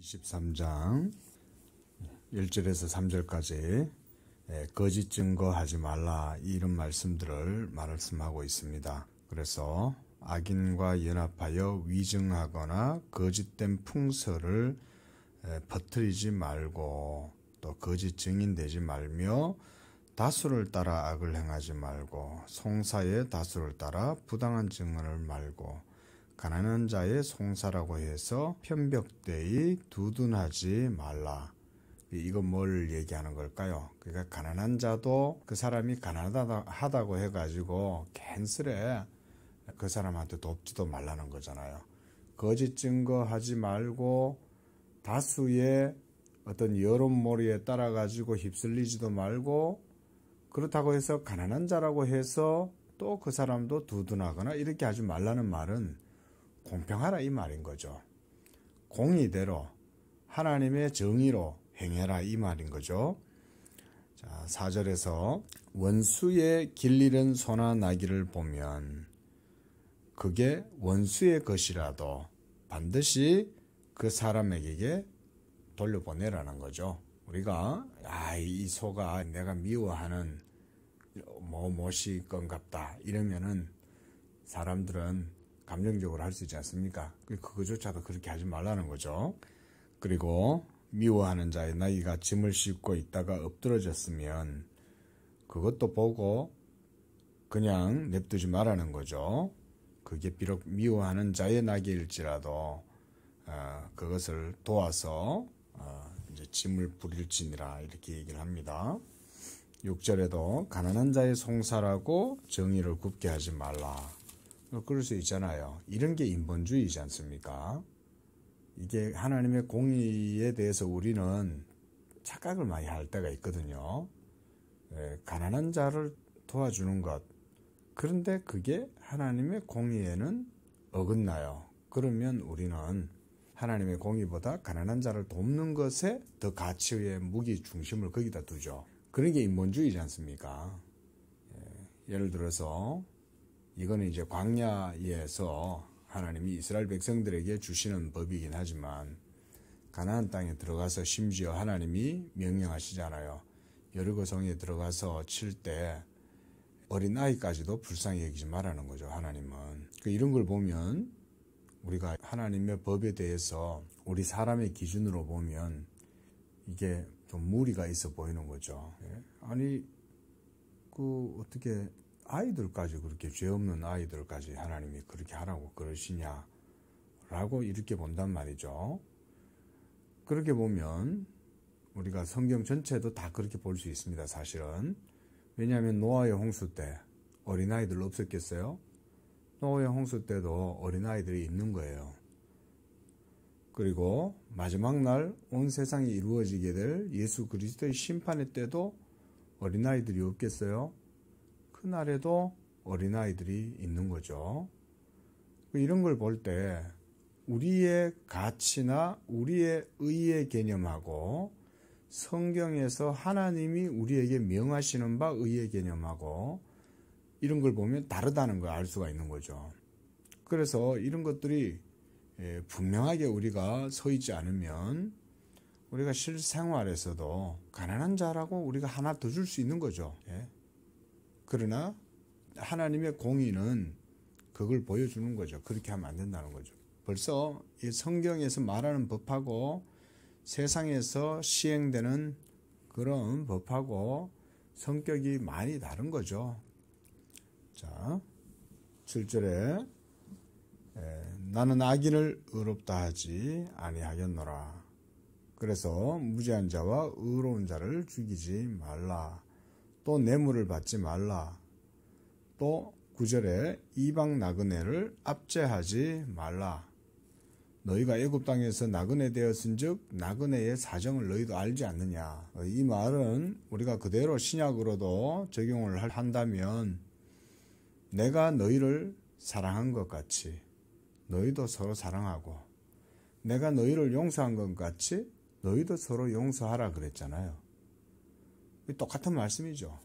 23장 1절에서 3절까지 거짓 증거하지 말라 이런 말씀들을 말씀하고 있습니다. 그래서 악인과 연합하여 위증하거나 거짓된 풍설을 퍼뜨리지 말고 또 거짓 증인되지 말며 다수를 따라 악을 행하지 말고 송사의 다수를 따라 부당한 증언을 말고 가난한 자의 송사라고 해서 편벽되이 두둔하지 말라. 이거 뭘 얘기하는 걸까요? 그러니까 가난한 자도 그 사람이 가난하다고 해가지고 캔슬에 그 사람한테 돕지도 말라는 거잖아요. 거짓 증거하지 말고 다수의 어떤 여론몰이에 따라가지고 휩쓸리지도 말고 그렇다고 해서 가난한 자라고 해서 또 그 사람도 두둔하거나 이렇게 하지 말라는 말은 공평하라 이 말인 거죠. 공의대로 하나님의 정의로 행해라 이 말인 거죠. 자, 4절에서 원수의 길 잃은 소나 나귀를 보면 그게 원수의 것이라도 반드시 그 사람에게 돌려보내라는 거죠. 우리가 이 소가 내가 미워하는 무엇이 건갑다 이러면은 사람들은 감정적으로 할 수 있지 않습니까? 그거조차도 그렇게 하지 말라는 거죠. 그리고 미워하는 자의 나귀가 짐을 싣고 있다가 엎드러졌으면 그것도 보고 그냥 냅두지 말라는 거죠. 그게 비록 미워하는 자의 나귀일지라도 그것을 도와서 이제 짐을 부릴지니라 이렇게 얘기를 합니다. 6절에도 가난한 자의 송사라고 정의를 굽게 하지 말라. 그럴 수 있잖아요. 이런 게 인본주의이지 않습니까? 이게 하나님의 공의에 대해서 우리는 착각을 많이 할 때가 있거든요. 가난한 자를 도와주는 것. 그런데 그게 하나님의 공의에는 어긋나요. 그러면 우리는 하나님의 공의보다 가난한 자를 돕는 것에 더 가치의 무기 중심을 거기다 두죠. 그런 게 인본주의지 않습니까? 예를 들어서 이거는 이제 광야에서 하나님이 이스라엘 백성들에게 주시는 법이긴 하지만 가나안 땅에 들어가서 심지어 하나님이 명령하시잖아요. 여리고 성에 들어가서 칠 때 어린아이까지도 불쌍히 여기지 말라는 거죠. 하나님은. 이런 걸 보면 우리가 하나님의 법에 대해서 우리 사람의 기준으로 보면 이게 좀 무리가 있어 보이는 거죠. 아니 어떻게 아이들까지 그렇게 죄 없는 아이들까지 하나님이 그렇게 하라고 그러시냐라고 이렇게 본단 말이죠. 그렇게 보면 우리가 성경 전체도 다 그렇게 볼 수 있습니다. 사실은. 왜냐하면 노아의 홍수 때 어린아이들 없었겠어요? 노아의 홍수 때도 어린아이들이 있는 거예요. 그리고 마지막 날 온 세상이 이루어지게 될 예수 그리스도의 심판의 때도 어린아이들이 없겠어요? 그날에도 어린아이들이 있는 거죠. 이런 걸 볼 때 우리의 가치나 우리의 의의 개념하고 성경에서 하나님이 우리에게 명하시는 바 의의 개념하고 이런 걸 보면 다르다는 걸 알 수가 있는 거죠. 그래서 이런 것들이 분명하게 우리가 서 있지 않으면 우리가 실생활에서도 가난한 자라고 우리가 하나 더 줄 수 있는 거죠. 그러나 하나님의 공의는 그걸 보여주는 거죠. 그렇게 하면 안 된다는 거죠. 벌써 이 성경에서 말하는 법하고 세상에서 시행되는 그런 법하고 성격이 많이 다른 거죠. 자, 7절에 나는 악인을 의롭다 하지 아니하겠노라. 그래서 무죄한 자와 의로운 자를 죽이지 말라. 또 뇌물을 받지 말라. 또 9절에 이방 나그네를 압제하지 말라. 너희가 애굽 땅에서 나그네 되었은즉 나그네의 사정을 너희도 알지 않느냐. 이 말은 우리가 그대로 신약으로도 적용을 한다면 내가 너희를 사랑한 것 같이 너희도 서로 사랑하고 내가 너희를 용서한 것 같이 너희도 서로 용서하라 그랬잖아요. 똑같은 말씀이죠.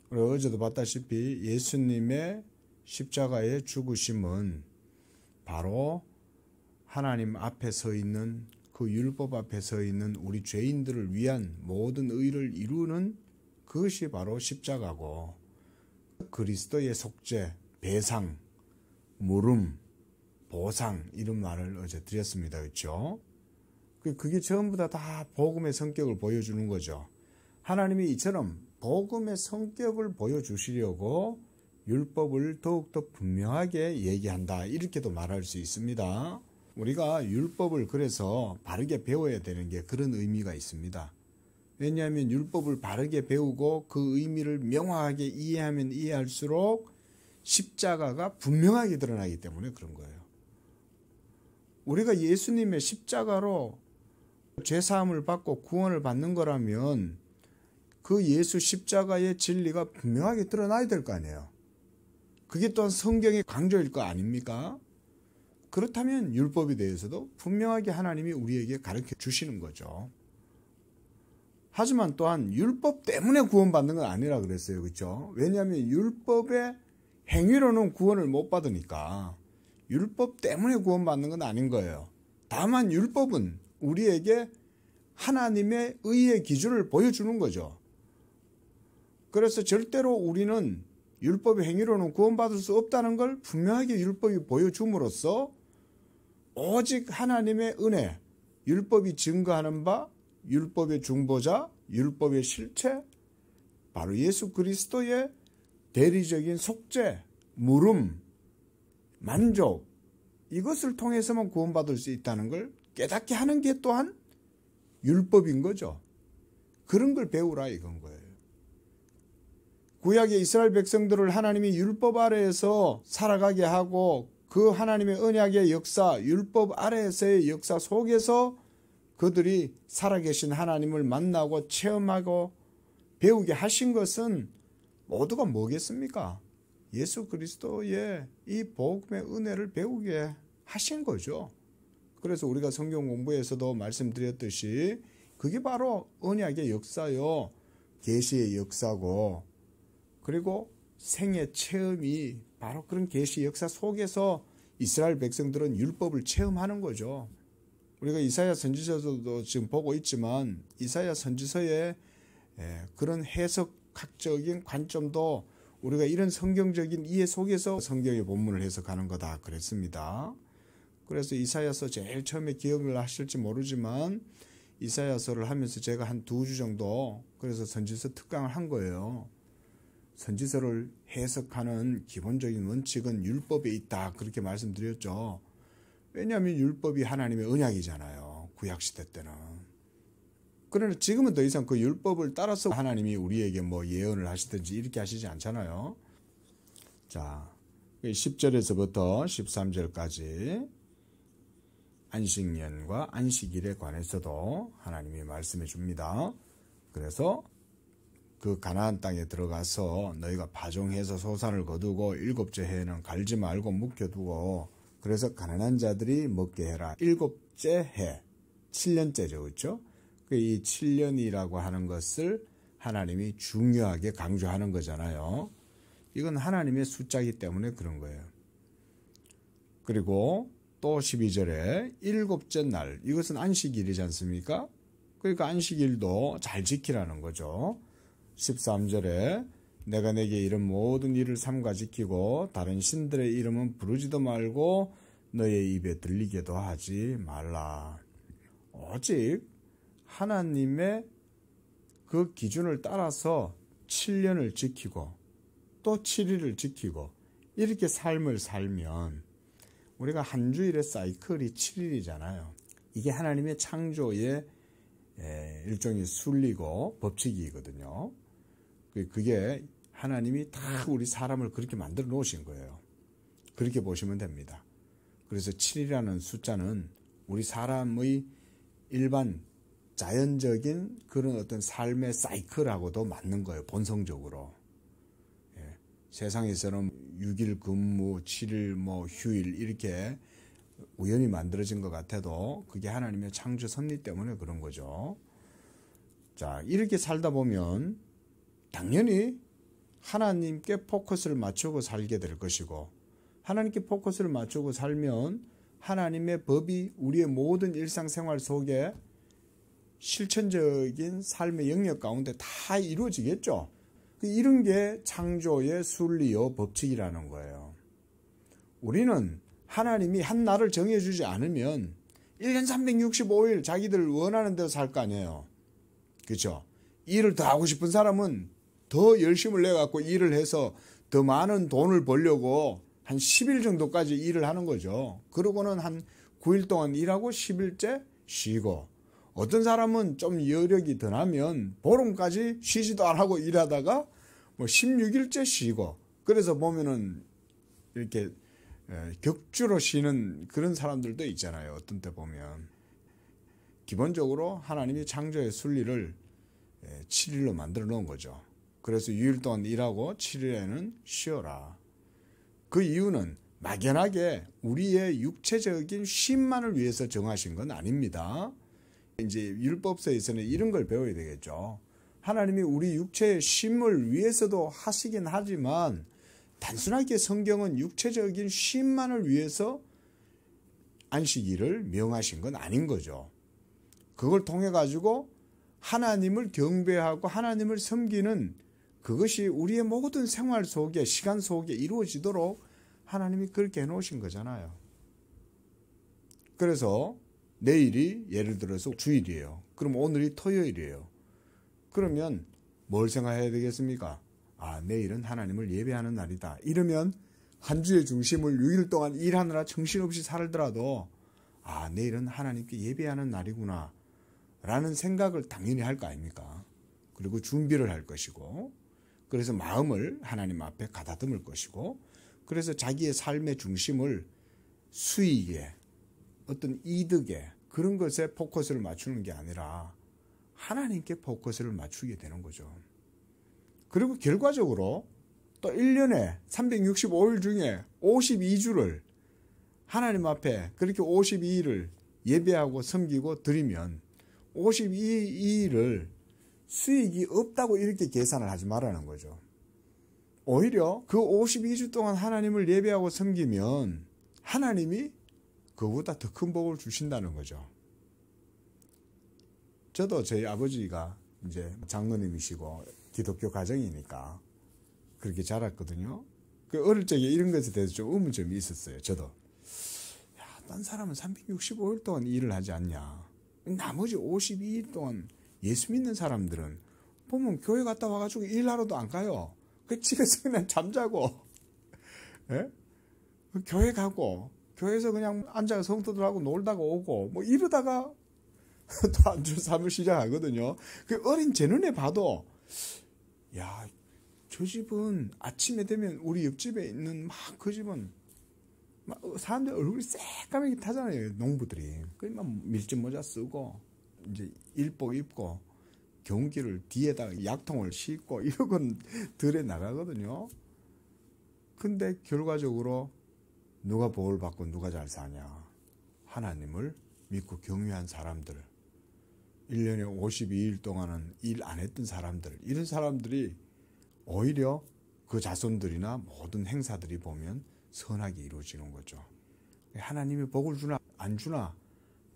그리고 어제도 봤다시피 예수님의 십자가의 죽으심은 바로 하나님 앞에 서 있는 그 율법 앞에 서 있는 우리 죄인들을 위한 모든 의를 이루는 그것이 바로 십자가고, 그리스도의 속죄, 배상, 물음, 보상, 이런 말을 어제 드렸습니다. 그렇죠? 그게 전부 다 복음의 성격을 보여주는 거죠. 하나님이 이처럼 복음의 성격을 보여주시려고 율법을 더욱더 분명하게 얘기한다, 이렇게도 말할 수 있습니다. 우리가 율법을 그래서 바르게 배워야 되는 게 그런 의미가 있습니다. 왜냐하면 율법을 바르게 배우고 그 의미를 명확하게 이해하면 이해할수록 십자가가 분명하게 드러나기 때문에 그런 거예요. 우리가 예수님의 십자가로 죄사함을 받고 구원을 받는 거라면 그 예수 십자가의 진리가 분명하게 드러나야 될 거 아니에요. 그게 또한 성경의 강조일 거 아닙니까? 그렇다면 율법에 대해서도 분명하게 하나님이 우리에게 가르쳐 주시는 거죠. 하지만 또한 율법 때문에 구원받는 건 아니라 그랬어요. 그렇죠? 왜냐하면 율법의 행위로는 구원을 못 받으니까 율법 때문에 구원받는 건 아닌 거예요. 다만 율법은 우리에게 하나님의 의의 기준을 보여주는 거죠. 그래서 절대로 우리는 율법의 행위로는 구원받을 수 없다는 걸 분명하게 율법이 보여줌으로써 오직 하나님의 은혜, 율법이 증거하는 바, 율법의 중보자, 율법의 실체, 바로 예수 그리스도의 대리적인 속죄, 물음, 만족, 이것을 통해서만 구원받을 수 있다는 걸 깨닫게 하는 게 또한 율법인 거죠. 그런 걸 배우라 이건 거예요. 구약의 이스라엘 백성들을 하나님이 율법 아래에서 살아가게 하고 그 하나님의 언약의 역사, 율법 아래에서의 역사 속에서 그들이 살아계신 하나님을 만나고 체험하고 배우게 하신 것은 모두가 뭐겠습니까? 예수 그리스도의 이 복음의 은혜를 배우게 하신 거죠. 그래서 우리가 성경 공부에서도 말씀드렸듯이 그게 바로 언약의 역사요, 계시의 역사고, 그리고 생애 체험이 바로 그런 계시 역사 속에서 이스라엘 백성들은 율법을 체험하는 거죠. 우리가 이사야 선지서도 지금 보고 있지만 이사야 선지서의 그런 해석학적인 관점도 우리가 이런 성경적인 이해 속에서 성경의 본문을 해석하는 거다 그랬습니다. 그래서 이사야서 제일 처음에 기억을 하실지 모르지만 이사야서를 하면서 제가 한 2주 정도 그래서 선지서 특강을 한 거예요. 선지서를 해석하는 기본적인 원칙은 율법에 있다 그렇게 말씀드렸죠. 왜냐하면 율법이 하나님의 언약이잖아요. 구약시대 때는. 그러나 지금은 더 이상 그 율법을 따라서 하나님이 우리에게 뭐 예언을 하시든지 이렇게 하시지 않잖아요. 자, 10절에서부터 13절까지 안식년과 안식일에 관해서도 하나님이 말씀해 줍니다. 그래서 그 가나안 땅에 들어가서 너희가 파종해서 소산을 거두고 7째 해에는 갈지 말고 묵혀두고 그래서 가난한 자들이 먹게 해라. 7째 해, 7년째죠. 그렇죠? 이 7년이라고 하는 것을 하나님이 중요하게 강조하는 거잖아요. 이건 하나님의 숫자이기 때문에 그런 거예요. 그리고 또 12절에 7째 날, 이것은 안식일이지 않습니까? 그러니까 안식일도 잘 지키라는 거죠. 13절에 내가 내게 이런 모든 일을 삼가 지키고 다른 신들의 이름은 부르지도 말고 너의 입에 들리게도 하지 말라. 오직 하나님의 그 기준을 따라서 7년을 지키고 또 7일을 지키고 이렇게 삶을 살면 우리가 한 주일의 사이클이 7일이잖아요. 이게 하나님의 창조의 일종의 순리고 법칙이거든요. 그게 하나님이 다 우리 사람을 그렇게 만들어 놓으신 거예요. 그렇게 보시면 됩니다. 그래서 7이라는 숫자는 우리 사람의 일반 자연적인 그런 어떤 삶의 사이클하고도 맞는 거예요. 본성적으로. 세상에서는 6일 근무, 7일 휴일 이렇게 우연히 만들어진 것 같아도 그게 하나님의 창조 섭리 때문에 그런 거죠. 자, 이렇게 살다 보면 당연히 하나님께 포커스를 맞추고 살게 될 것이고 하나님께 포커스를 맞추고 살면 하나님의 법이 우리의 모든 일상생활 속에 실천적인 삶의 영역 가운데 다 이루어지겠죠. 이런 게 창조의 순리요 법칙이라는 거예요. 우리는 하나님이 한 날을 정해주지 않으면 1년 365일 자기들 원하는 대로 살 거 아니에요. 그렇죠? 일을 더 하고 싶은 사람은 더 열심을 내갖고 일을 해서 더 많은 돈을 벌려고 한 10일 정도까지 일을 하는 거죠. 그러고는 한 9일 동안 일하고 10일째 쉬고, 어떤 사람은 좀 여력이 더 나면 보름까지 쉬지도 안 하고 일하다가 뭐 16일째 쉬고, 그래서 보면은 이렇게 격주로 쉬는 그런 사람들도 있잖아요. 어떤 때 보면. 기본적으로 하나님이 창조의 순리를 7일로 만들어 놓은 거죠. 그래서 6일 동안 일하고 7일에는 쉬어라. 그 이유는 막연하게 우리의 육체적인 쉼만을 위해서 정하신 건 아닙니다. 이제 율법서에서는 이런 걸 배워야 되겠죠. 하나님이 우리 육체의 쉼을 위해서도 하시긴 하지만 단순하게 성경은 육체적인 쉼만을 위해서 안식일을 명하신 건 아닌 거죠. 그걸 통해 가지고 하나님을 경배하고 하나님을 섬기는 그것이 우리의 모든 생활 속에, 시간 속에 이루어지도록 하나님이 그렇게 해놓으신 거잖아요. 그래서 내일이 예를 들어서 주일이에요. 그럼 오늘이 토요일이에요. 그러면 뭘 생각해야 되겠습니까? 아, 내일은 하나님을 예배하는 날이다. 이러면 한 주의 중심을 6일 동안 일하느라 정신없이 살더라도 아, 내일은 하나님께 예배하는 날이구나 라는 생각을 당연히 할 거 아닙니까? 그리고 준비를 할 것이고, 그래서 마음을 하나님 앞에 가다듬을 것이고, 그래서 자기의 삶의 중심을 수익에, 어떤 이득에, 그런 것에 포커스를 맞추는 게 아니라 하나님께 포커스를 맞추게 되는 거죠. 그리고 결과적으로 또 1년에 365일 중에 52주를 하나님 앞에 그렇게 52일을 예배하고 섬기고 드리면 52일을 수익이 없다고 이렇게 계산을 하지 말라는 거죠. 오히려 그 52주 동안 하나님을 예배하고 섬기면 하나님이 그보다 더 큰 복을 주신다는 거죠. 저도 저희 아버지가 이제 장로님이시고 기독교 가정이니까 그렇게 자랐거든요. 그 어릴 적에 이런 것에 대해서 좀 의문점이 있었어요. 저도. 야, 딴 사람은 365일 동안 일을 하지 않냐. 나머지 52일 동안 예수 믿는 사람들은 보면 교회 갔다 와가지고 일하러도 안 가요. 그 집에서 그냥 잠자고, 예? 교회 가고, 교회에서 그냥 앉아서 성도들 하고 놀다가 오고, 뭐 이러다가 또 한 주 삶을 시작하거든요. 그 어린 제 눈에 봐도, 야, 저 집은 아침에 되면 우리 옆집에 있는 막 그 집은 막 사람들 얼굴이 새까맣게 타잖아요. 농부들이. 그러니까 밀짚 모자 쓰고, 이제 일복 입고, 경기를 뒤에다가 약통을 싣고 이러곤 들에 나가거든요. 근데 결과적으로 누가 복을 받고 누가 잘 사냐. 하나님을 믿고 경외한 사람들, 1년에 52일 동안은 일 안 했던 사람들, 이런 사람들이 오히려 그 자손들이나 모든 행사들이 보면 선하게 이루어지는 거죠. 하나님이 복을 주나 안 주나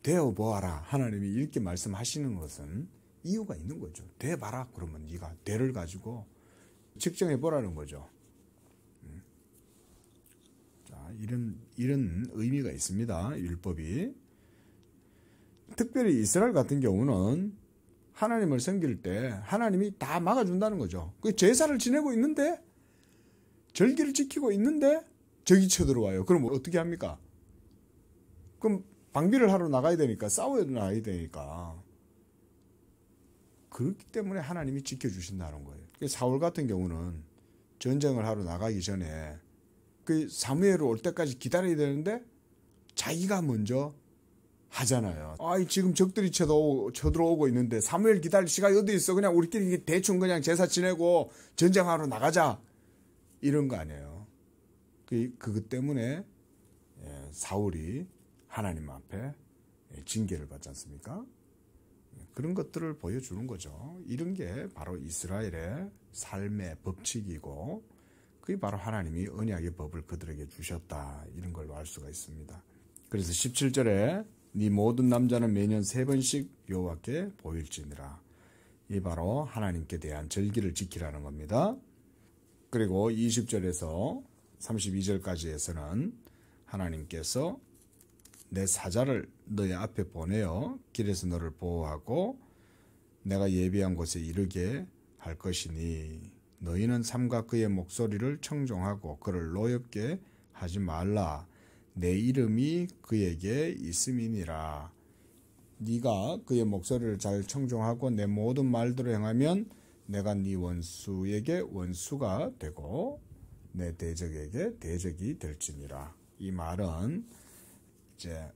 되어 보아라. 하나님이 이렇게 말씀하시는 것은 이유가 있는 거죠. 돼 봐라. 그러면 네가 돼를 가지고 측정해 보라는 거죠. 자, 이런 의미가 있습니다. 율법이. 특별히 이스라엘 같은 경우는 하나님을 섬길 때 하나님이 다 막아준다는 거죠. 그 제사를 지내고 있는데, 절기를 지키고 있는데 적이 쳐들어와요. 그럼 어떻게 합니까? 그럼 방비를 하러 나가야 되니까, 싸워야 나가야 되니까. 그렇기 때문에 하나님이 지켜주신다는 거예요. 사울 같은 경우는 전쟁을 하러 나가기 전에 그 사무엘이 올 때까지 기다려야 되는데 자기가 먼저 하잖아요. 아, 지금 적들이 쳐들어오고 있는데 사무엘 기다릴 시간이 어디 있어? 그냥 우리끼리 대충 그냥 제사 지내고 전쟁하러 나가자. 이런 거 아니에요. 그것 때문에 사울이 하나님 앞에 징계를 받지 않습니까? 그런 것들을 보여주는 거죠. 이런 게 바로 이스라엘의 삶의 법칙이고, 그게 바로 하나님이 언약의 법을 그들에게 주셨다. 이런 걸로 알 수가 있습니다. 그래서 17절에 네 모든 남자는 매년 3번씩 여호와께 보일지니라. 이 바로 하나님께 대한 절기를 지키라는 겁니다. 그리고 20절에서 32절까지에서는 하나님께서 내 사자를 너희 앞에 보내어 길에서 너를 보호하고 내가 예비한 곳에 이르게 할 것이니 너희는 삼가 그의 목소리를 청종하고 그를 노엽게 하지 말라. 내 이름이 그에게 있음이니라. 네가 그의 목소리를 잘 청종하고 내 모든 말대로 행하면 내가 네 원수에게 원수가 되고 내 대적에게 대적이 될지니라. 이 말은 이제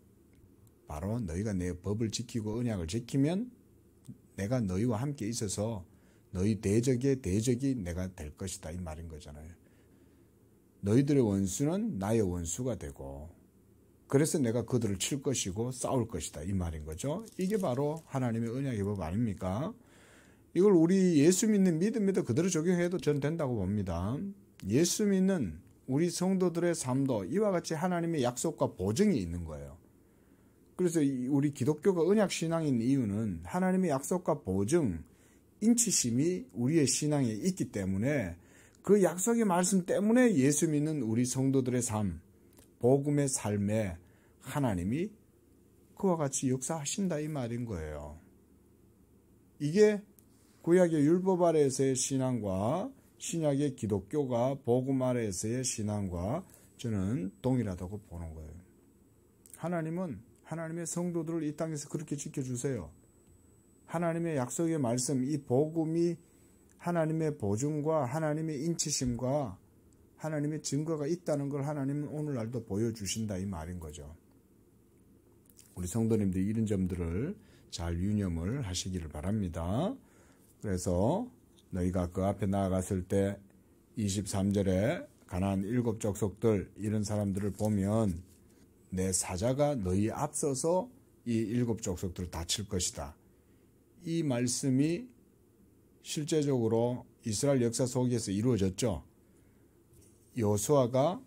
바로 너희가 내 법을 지키고 언약을 지키면 내가 너희와 함께 있어서 너희 대적의 대적이 내가 될 것이다, 이 말인 거잖아요. 너희들의 원수는 나의 원수가 되고 그래서 내가 그들을 칠 것이고 싸울 것이다, 이 말인 거죠. 이게 바로 하나님의 언약의 법 아닙니까? 이걸 우리 예수 믿는 믿음에도 그대로 적용해도 전 된다고 봅니다. 예수 믿는 우리 성도들의 삶도 이와 같이 하나님의 약속과 보증이 있는 거예요. 그래서 우리 기독교가 언약신앙인 이유는 하나님의 약속과 보증, 인치심이 우리의 신앙에 있기 때문에 그 약속의 말씀 때문에 예수 믿는 우리 성도들의 삶, 복음의 삶에 하나님이 그와 같이 역사하신다, 이 말인 거예요. 이게 구약의 율법 아래에서의 신앙과 신약의 기독교가 복음 아래에서의 신앙과 저는 동일하다고 보는 거예요. 하나님은 하나님의 성도들을 이 땅에서 그렇게 지켜주세요. 하나님의 약속의 말씀, 이 복음이 하나님의 보증과 하나님의 인치심과 하나님의 증거가 있다는 걸 하나님은 오늘날도 보여주신다, 이 말인 거죠. 우리 성도님들이 이런 점들을 잘 유념을 하시기를 바랍니다. 그래서 너희가 그 앞에 나아갔을 때 23절에 가나안 7 족속들 이런 사람들을 보면 내 사자가 너희 앞서서 이 7 족속들을 다 칠 것이다. 이 말씀이 실제적으로 이스라엘 역사 속에서 이루어졌죠. 여호수아가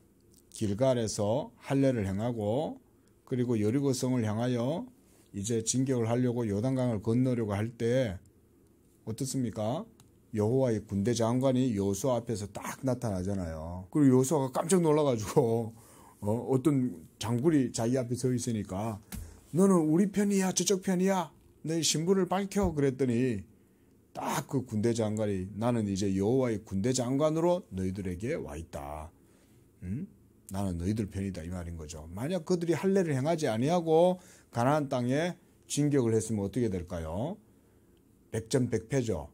길갈에서 할례를 행하고 그리고 여리고성을 향하여 이제 진격을 하려고 요단강을 건너려고 할 때 어떻습니까? 여호와의 군대 장관이 여호수아 앞에서 딱 나타나잖아요. 그리고 여호수아가 깜짝 놀라가지고 어떤 장군이 자기 앞에 서 있으니까 너는 우리 편이야 저쪽 편이야 내 신분을 밝혀 그랬더니 딱 그 군대 장관이 나는 이제 여호와의 군대 장관으로 너희들에게 와 있다. 나는 너희들 편이다, 이 말인 거죠. 만약 그들이 할례를 행하지 아니하고 가나안 땅에 진격을 했으면 어떻게 될까요? 백전백패죠.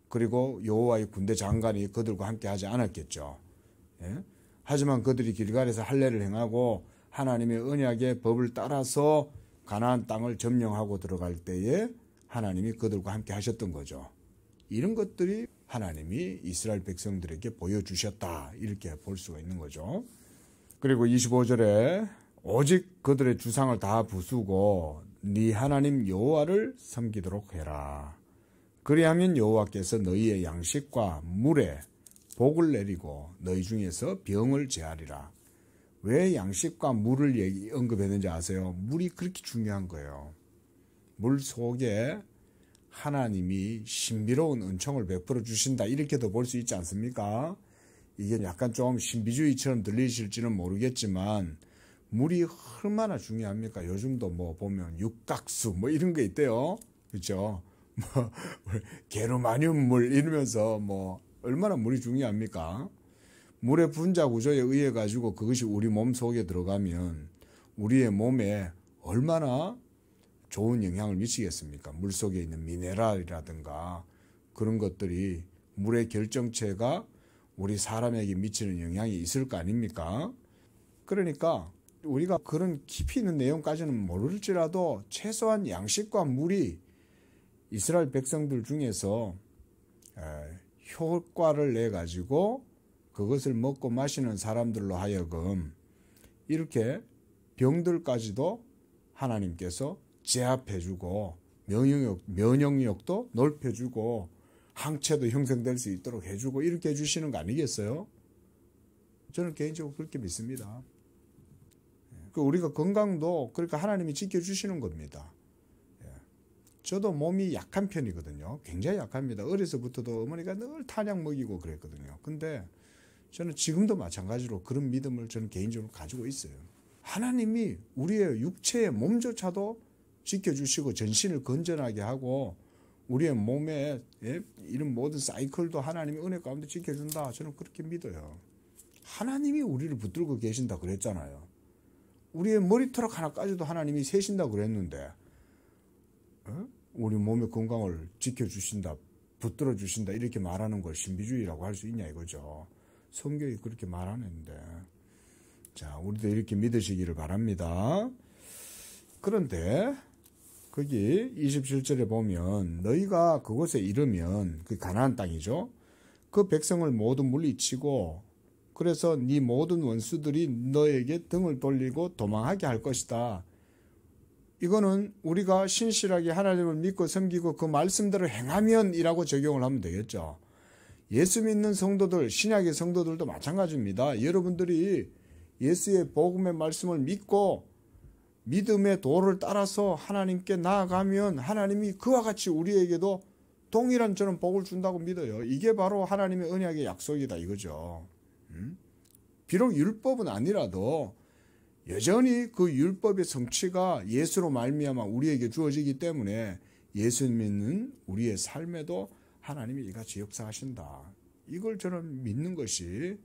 그리고 여호와의 군대 장관이 그들과 함께 하지 않았겠죠. 예? 하지만 그들이 길갈에서 할례를 행하고 하나님의 언약의 법을 따라서 가나안 땅을 점령하고 들어갈 때에 하나님이 그들과 함께 하셨던 거죠. 이런 것들이 하나님이 이스라엘 백성들에게 보여주셨다, 이렇게 볼 수가 있는 거죠. 그리고 25절에 오직 그들의 주상을 다 부수고 네 하나님 여호와를 섬기도록 해라. 그리하면 여호와께서 너희의 양식과 물에 복을 내리고 너희 중에서 병을 제하리라. 왜 양식과 물을 언급했는지 아세요? 물이 그렇게 중요한 거예요. 물 속에 하나님이 신비로운 은총을 베풀어 주신다, 이렇게도 볼 수 있지 않습니까? 이게 약간 좀 신비주의처럼 들리실지는 모르겠지만 물이 얼마나 중요합니까? 요즘도 뭐 보면 육각수 뭐 이런 거 있대요. 그렇죠? 뭐 게르마늄 물 이러면서 뭐 얼마나 물이 중요합니까? 물의 분자 구조에 의해 가지고 그것이 우리 몸 속에 들어가면 우리의 몸에 얼마나 좋은 영향을 미치겠습니까? 물 속에 있는 미네랄이라든가 그런 것들이 물의 결정체가 우리 사람에게 미치는 영향이 있을 거 아닙니까? 그러니까 우리가 그런 깊이 있는 내용까지는 모를지라도 최소한 양식과 물이 이스라엘 백성들 중에서 효과를 내 가지고 그것을 먹고 마시는 사람들로 하여금 이렇게 병들까지도 하나님께서 제압해주고 면역력도 넓혀주고 항체도 형성될 수 있도록 해주고 이렇게 해주시는 거 아니겠어요? 저는 개인적으로 그렇게 믿습니다. 우리가 건강도 그러니까 하나님이 지켜주시는 겁니다. 저도 몸이 약한 편이거든요. 굉장히 약합니다. 어려서부터도 어머니가 늘 탄약 먹이고 그랬거든요. 근데 저는 지금도 마찬가지로 그런 믿음을 저는 개인적으로 가지고 있어요. 하나님이 우리의 육체의 몸조차도 지켜주시고 전신을 건전하게 하고 우리의 몸에 이런 모든 사이클도 하나님이 은혜 가운데 지켜준다. 저는 그렇게 믿어요. 하나님이 우리를 붙들고 계신다 그랬잖아요. 우리의 머리털 하나까지도 하나님이 세신다 그랬는데 우리 몸의 건강을 지켜주신다, 붙들어 주신다 이렇게 말하는 걸 신비주의라고 할 수 있냐 이거죠. 성경이 그렇게 말하는데 자 우리도 이렇게 믿으시기를 바랍니다. 그런데 거기 27절에 보면 너희가 그곳에 이르면 그 가나안 땅이죠. 그 백성을 모두 물리치고 그래서 네 모든 원수들이 너에게 등을 돌리고 도망하게 할 것이다. 이거는 우리가 신실하게 하나님을 믿고 섬기고 그 말씀대로 행하면이라고 적용을 하면 되겠죠. 예수 믿는 성도들, 신약의 성도들도 마찬가지입니다. 여러분들이 예수의 복음의 말씀을 믿고 믿음의 도를 따라서 하나님께 나아가면 하나님이 그와 같이 우리에게도 동일한 저는 복을 준다고 믿어요. 이게 바로 하나님의 언약의 약속이다 이거죠. 비록 율법은 아니라도 여전히 그 율법의 성취가 예수로 말미암아 우리에게 주어지기 때문에 예수 믿는 우리의 삶에도 하나님이 이같이 역사하신다. 이걸 저는 믿는 것이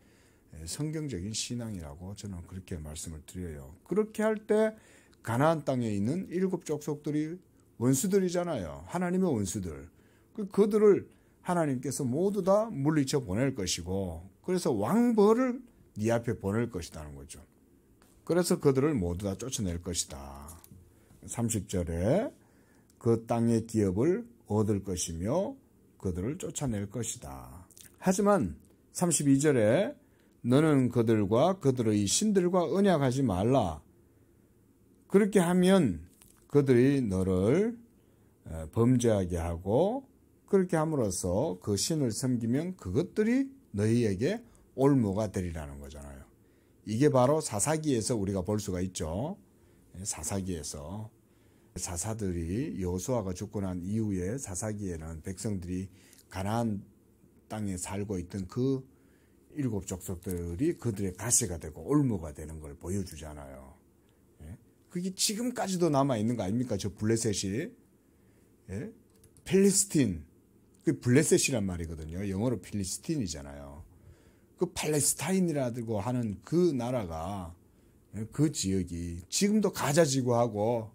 성경적인 신앙이라고 저는 그렇게 말씀을 드려요. 그렇게 할 때 가나안 땅에 있는 7 족속들이 원수들이잖아요. 하나님의 원수들. 그들을 하나님께서 모두 다 물리쳐 보낼 것이고 그래서 왕벌을 네 앞에 보낼 것이라는 거죠. 그래서 그들을 모두 다 쫓아낼 것이다. 30절에 그 땅의 기업을 얻을 것이며 그들을 쫓아낼 것이다. 하지만 32절에 너는 그들과 그들의 신들과 언약하지 말라. 그렇게 하면 그들이 너를 범죄하게 하고 그렇게 함으로써 그 신을 섬기면 그것들이 너희에게 올무가 되리라는 거잖아요. 이게 바로 사사기에서 우리가 볼 수가 있죠. 사사기에서 사사들이 여호수아가 죽고 난 이후에 사사기에는 백성들이 가나안 땅에 살고 있던 그 7 족속들이 그들의 가시가 되고 올무가 되는 걸 보여주잖아요. 그게 지금까지도 남아있는 거 아닙니까? 저 블레셋이. 팔레스틴. 그 블레셋이란 말이거든요. 영어로 필리스틴이잖아요. 그 팔레스타인이라고 하는 그 나라가 그 지역이 지금도 가자 지구하고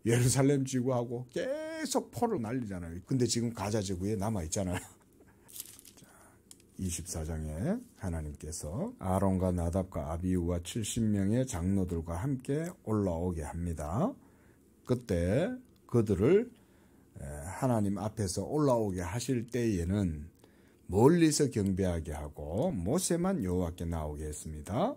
예루살렘 지구하고 계속 포로 날리잖아요. 근데 지금 가자 지구에 남아있잖아요. 24장에 하나님께서 아론과 나답과 아비후와 70명의 장로들과 함께 올라오게 합니다. 그때 그들을 하나님 앞에서 올라오게 하실 때에는 멀리서 경배하게 하고 모세만 여호와께 나오게 했습니다.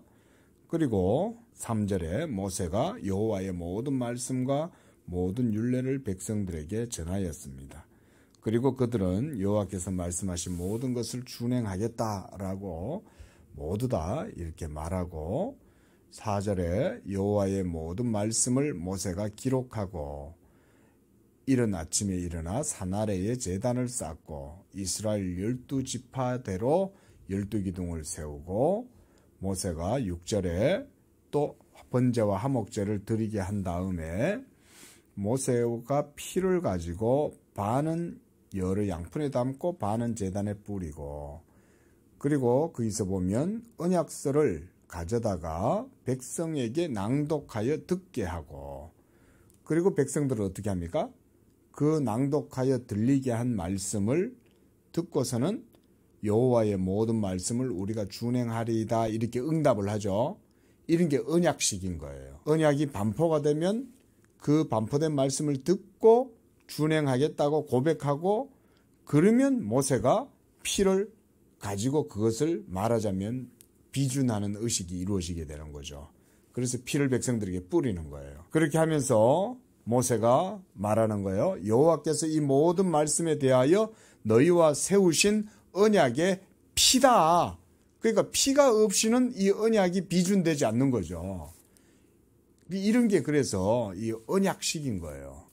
그리고 3절에 모세가 여호와의 모든 말씀과 모든 율례를 백성들에게 전하였습니다. 그리고 그들은 여호와께서 말씀하신 모든 것을 준행하겠다라고 모두 다 이렇게 말하고 4절에 여호와의 모든 말씀을 모세가 기록하고 이른 아침에 일어나 산 아래에 제단을 쌓고 이스라엘 12지파대로 12기둥을 세우고 모세가 6절에 또 번제와 화목제를 드리게 한 다음에 모세가 피를 가지고 반은 여러 양푼에 담고 반은 제단에 뿌리고 그리고 거기서 보면 언약서를 가져다가 백성에게 낭독하여 듣게 하고 그리고 백성들은 어떻게 합니까? 그 낭독하여 들리게 한 말씀을 듣고서는 여호와의 모든 말씀을 우리가 준행하리이다 이렇게 응답을 하죠. 이런 게 언약식인 거예요. 언약이 반포가 되면 그 반포된 말씀을 듣고 준행하겠다고 고백하고 그러면 모세가 피를 가지고 그것을 말하자면 비준하는 의식이 이루어지게 되는 거죠. 그래서 피를 백성들에게 뿌리는 거예요. 그렇게 하면서 모세가 말하는 거예요. 여호와께서 이 모든 말씀에 대하여 너희와 세우신 언약의 피다. 그러니까 피가 없이는 이 언약이 비준되지 않는 거죠. 이런 게 그래서 이 언약식인 거예요.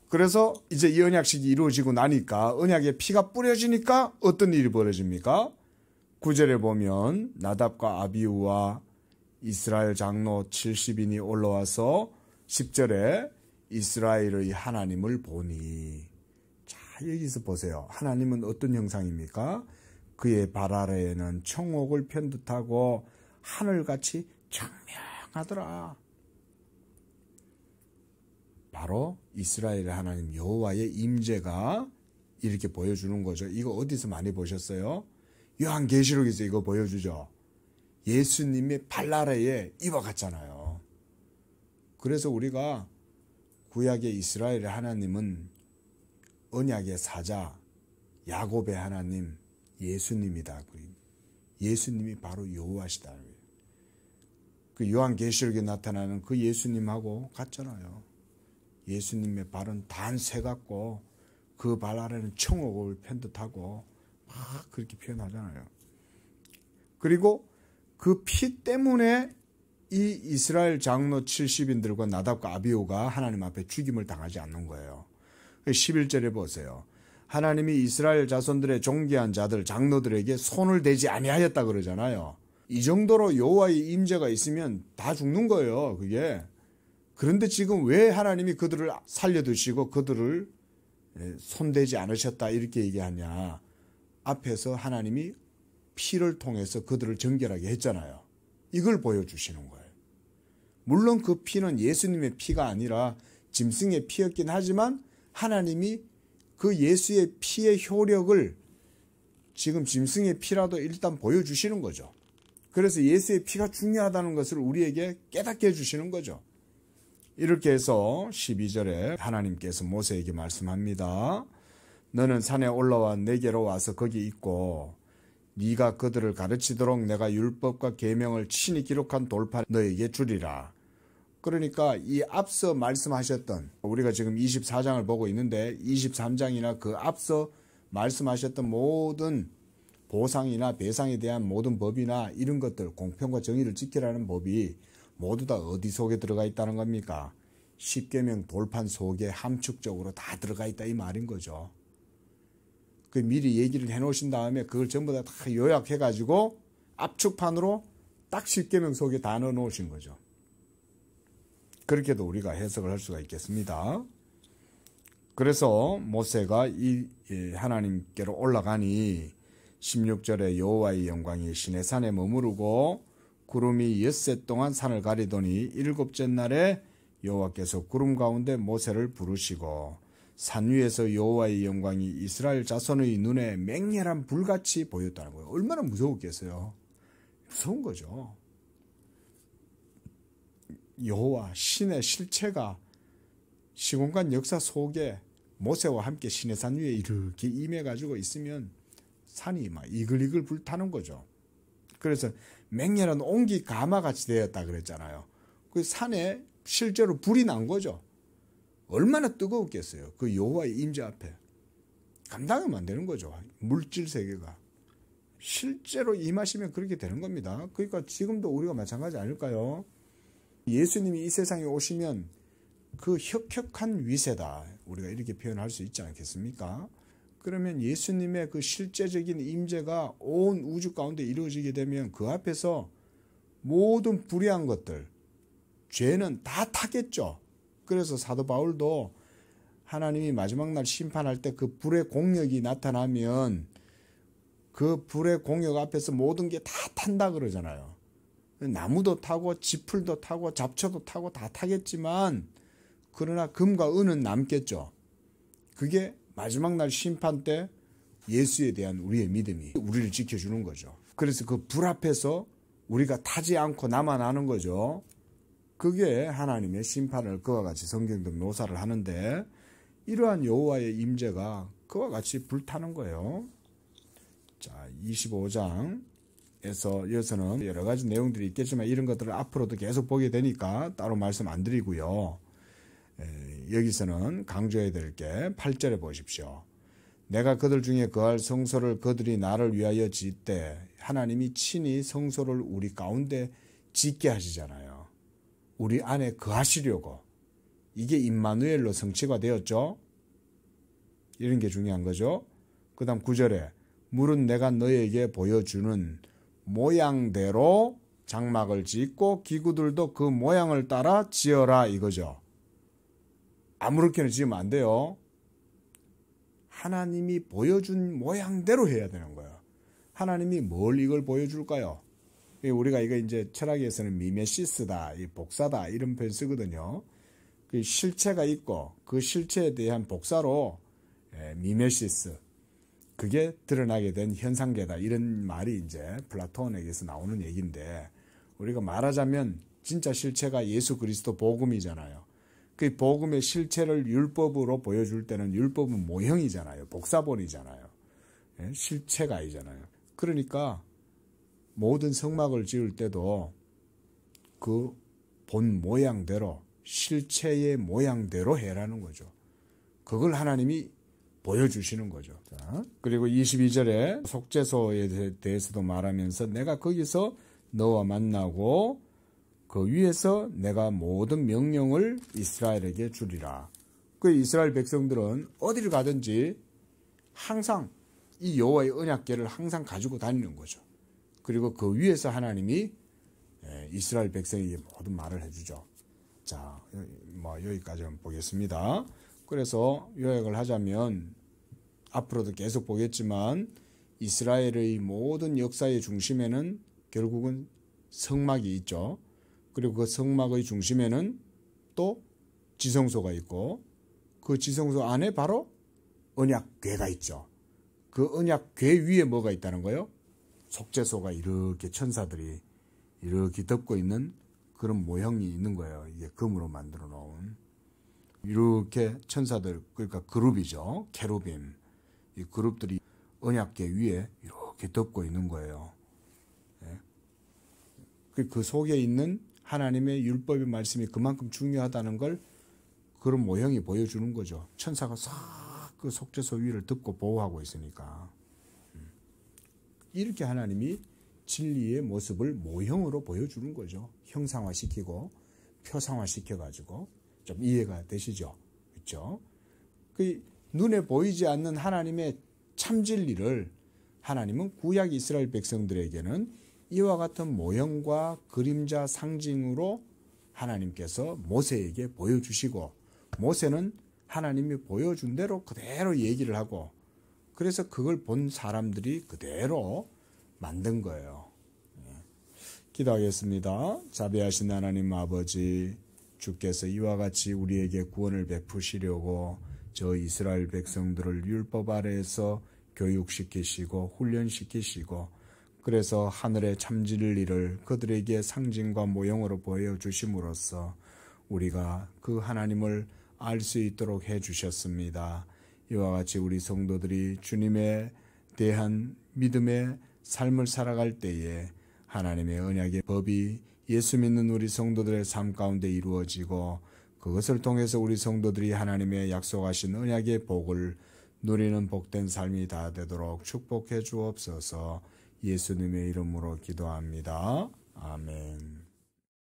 그래서 이제 이 언약식이 이루어지고 나니까 언약의 피가 뿌려지니까 어떤 일이 벌어집니까? 9절에 보면 나답과 아비후와 이스라엘 장로 70인이 올라와서 10절에 이스라엘의 하나님을 보니. 자, 여기서 보세요. 하나님은 어떤 형상입니까? 그의 발 아래에는 청옥을 편듯하고 하늘같이 청명하더라. 바로 이스라엘의 하나님 여호와의 임재가 이렇게 보여주는 거죠. 이거 어디서 많이 보셨어요? 요한계시록에서 이거 보여주죠. 예수님의 발 아래에 이와 같잖아요. 그래서 우리가 구약의 이스라엘의 하나님은 언약의 사자, 야곱의 하나님, 예수님이다. 예수님이 바로 여호와시다. 그 요한계시록에 나타나는 그 예수님하고 같잖아요. 예수님의 발은 단쇠 같고 그 발 아래는 청옥을 편듯하고 막 그렇게 표현하잖아요. 그리고 그 피 때문에 이 이스라엘 장로 70인들과 나답과 아비후가 하나님 앞에 죽임을 당하지 않는 거예요. 11절에 보세요. 하나님이 이스라엘 자손들의 존귀한 자들 장로들에게 손을 대지 아니하였다 그러잖아요. 이 정도로 여호와의 임재가 있으면 다 죽는 거예요. 그게. 그런데 지금 왜 하나님이 그들을 살려두시고 그들을 손대지 않으셨다 이렇게 얘기하냐. 앞에서 하나님이 피를 통해서 그들을 정결하게 했잖아요. 이걸 보여주시는 거예요. 물론 그 피는 예수님의 피가 아니라 짐승의 피였긴 하지만 하나님이 그 예수의 피의 효력을 지금 짐승의 피라도 일단 보여주시는 거죠. 그래서 예수의 피가 중요하다는 것을 우리에게 깨닫게 해주시는 거죠. 이렇게 해서 12절에 하나님께서 모세에게 말씀합니다. 너는 산에 올라와 내게로 와서 거기 있고 네가 그들을 가르치도록 내가 율법과 계명을 친히 기록한 돌판 너에게 주리라. 그러니까 이 앞서 말씀하셨던 우리가 지금 24장을 보고 있는데 23장이나 그 앞서 말씀하셨던 모든 보상이나 배상에 대한 모든 법이나 이런 것들 공평과 정의를 지키라는 법이 모두 다 어디 속에 들어가 있다는 겁니까? 십계명 돌판 속에 함축적으로 다 들어가 있다 이 말인 거죠. 그 미리 얘기를 해놓으신 다음에 그걸 전부 다 요약해가지고 압축판으로 딱 십계명 속에 다 넣어놓으신 거죠. 그렇게도 우리가 해석을 할 수가 있겠습니다. 그래서 모세가 이 하나님께로 올라가니 16절에 여호와의 영광이 시내산에 머무르고 구름이 엿새 동안 산을 가리더니 일곱째 날에 여호와께서 구름 가운데 모세를 부르시고 산 위에서 여호와의 영광이 이스라엘 자손의 눈에 맹렬한 불같이 보였다는 거예요. 얼마나 무서웠겠어요. 무서운 거죠. 여호와 신의 실체가 시공간 역사 속에 모세와 함께 시내산 위에 이렇게 임해가지고 있으면 산이 막 이글이글 불타는 거죠. 그래서 맹렬한 온기 가마같이 되었다 그랬잖아요. 그 산에 실제로 불이 난 거죠. 얼마나 뜨거웠겠어요. 그 여호와의 임재 앞에. 감당하면 안 되는 거죠. 물질 세계가. 실제로 임하시면 그렇게 되는 겁니다. 그러니까 지금도 우리가 마찬가지 아닐까요? 예수님이 이 세상에 오시면 그 혁혁한 위세다. 우리가 이렇게 표현할 수 있지 않겠습니까? 그러면 예수님의 그 실제적인 임재가 온 우주 가운데 이루어지게 되면 그 앞에서 모든 불의한 것들, 죄는 다 타겠죠. 그래서 사도 바울도 하나님이 마지막 날 심판할 때 그 불의 공력이 나타나면 그 불의 공력 앞에서 모든 게 다 탄다 그러잖아요. 나무도 타고 지풀도 타고 잡초도 타고 다 타겠지만 그러나 금과 은은 남겠죠. 그게 마지막 날 심판 때 예수에 대한 우리의 믿음이 우리를 지켜주는 거죠. 그래서 그 불 앞에서 우리가 타지 않고 남아나는 거죠. 그게 하나님의 심판을 그와 같이 성경적 묘사를 하는데 이러한 여호와의 임재가 그와 같이 불타는 거예요. 자, 25장에서 여기서는 여러 가지 내용들이 있겠지만 이런 것들을 앞으로도 계속 보게 되니까 따로 말씀 안 드리고요. 여기서는 강조해야 될 게 8절에 보십시오. 내가 그들 중에 거할 성소를 그들이 나를 위하여 짓되 하나님이 친히 성소를 우리 가운데 짓게 하시잖아요. 우리 안에 거하시려고. 이게 임마누엘로 성취가 되었죠. 이런 게 중요한 거죠. 그 다음 9절에 물은 내가 너에게 보여주는 모양대로 장막을 짓고 기구들도 그 모양을 따라 지어라 이거죠. 아무렇게나 지으면 안 돼요. 하나님이 보여준 모양대로 해야 되는 거예요. 하나님이 뭘 이걸 보여줄까요? 우리가 이거 이제 철학에서는 미메시스다, 복사다 이런 표현 쓰거든요. 그 실체가 있고 그 실체에 대한 복사로 미메시스, 그게 드러나게 된 현상계다 이런 말이 이제 플라톤에게서 나오는 얘기인데, 우리가 말하자면 진짜 실체가 예수 그리스도 복음이잖아요. 그 복음의 실체를 율법으로 보여줄 때는 율법은 모형이잖아요. 복사본이잖아요. 실체가 아니잖아요. 그러니까 모든 성막을 지을 때도 그 본 모양대로, 실체의 모양대로 해라는 거죠. 그걸 하나님이 보여주시는 거죠. 자, 그리고 22절에 속죄소에 대해서도 말하면서 내가 거기서 너와 만나고 그 위에서 내가 모든 명령을 이스라엘에게 주리라. 그 이스라엘 백성들은 어디를 가든지 항상 이 여호와의 언약궤를 항상 가지고 다니는 거죠. 그리고 그 위에서 하나님이 이스라엘 백성에게 모든 말을 해주죠. 자, 여기까지 한번 보겠습니다. 그래서 요약을 하자면 앞으로도 계속 보겠지만 이스라엘의 모든 역사의 중심에는 결국은 성막이 있죠. 그리고 그 성막의 중심에는 또 지성소가 있고 그 지성소 안에 바로 언약궤가 있죠. 그 언약궤 위에 뭐가 있다는 거예요? 속죄소가 이렇게 천사들이 이렇게 덮고 있는 그런 모형이 있는 거예요. 이게 금으로 만들어 놓은. 이렇게 천사들, 그러니까 그룹이죠. 케루빔. 이 그룹들이 언약궤 위에 이렇게 덮고 있는 거예요. 그 속에 있는 하나님의 율법의 말씀이 그만큼 중요하다는 걸 그런 모형이 보여주는 거죠. 천사가 싹 그 속죄소 위를 덮고 보호하고 있으니까. 이렇게 하나님이 진리의 모습을 모형으로 보여주는 거죠. 형상화시키고 표상화시켜가지고. 좀 이해가 되시죠? 그렇죠? 그 눈에 보이지 않는 하나님의 참 진리를 하나님은 구약 이스라엘 백성들에게는 이와 같은 모형과 그림자 상징으로 하나님께서 모세에게 보여주시고, 모세는 하나님이 보여준 대로 그대로 얘기를 하고, 그래서 그걸 본 사람들이 그대로 만든 거예요. 기도하겠습니다. 자비하신 하나님 아버지, 주께서 이와 같이 우리에게 구원을 베푸시려고 저 이스라엘 백성들을 율법 아래에서 교육시키시고 훈련시키시고, 그래서 하늘의 참진리를 그들에게 상징과 모형으로 보여주심으로써 우리가 그 하나님을 알 수 있도록 해주셨습니다. 이와 같이 우리 성도들이 주님에 대한 믿음의 삶을 살아갈 때에 하나님의 언약의 법이 예수 믿는 우리 성도들의 삶 가운데 이루어지고, 그것을 통해서 우리 성도들이 하나님의 약속하신 언약의 복을 누리는 복된 삶이 다 되도록 축복해 주옵소서. 예수님의 이름으로 기도합니다. 아멘.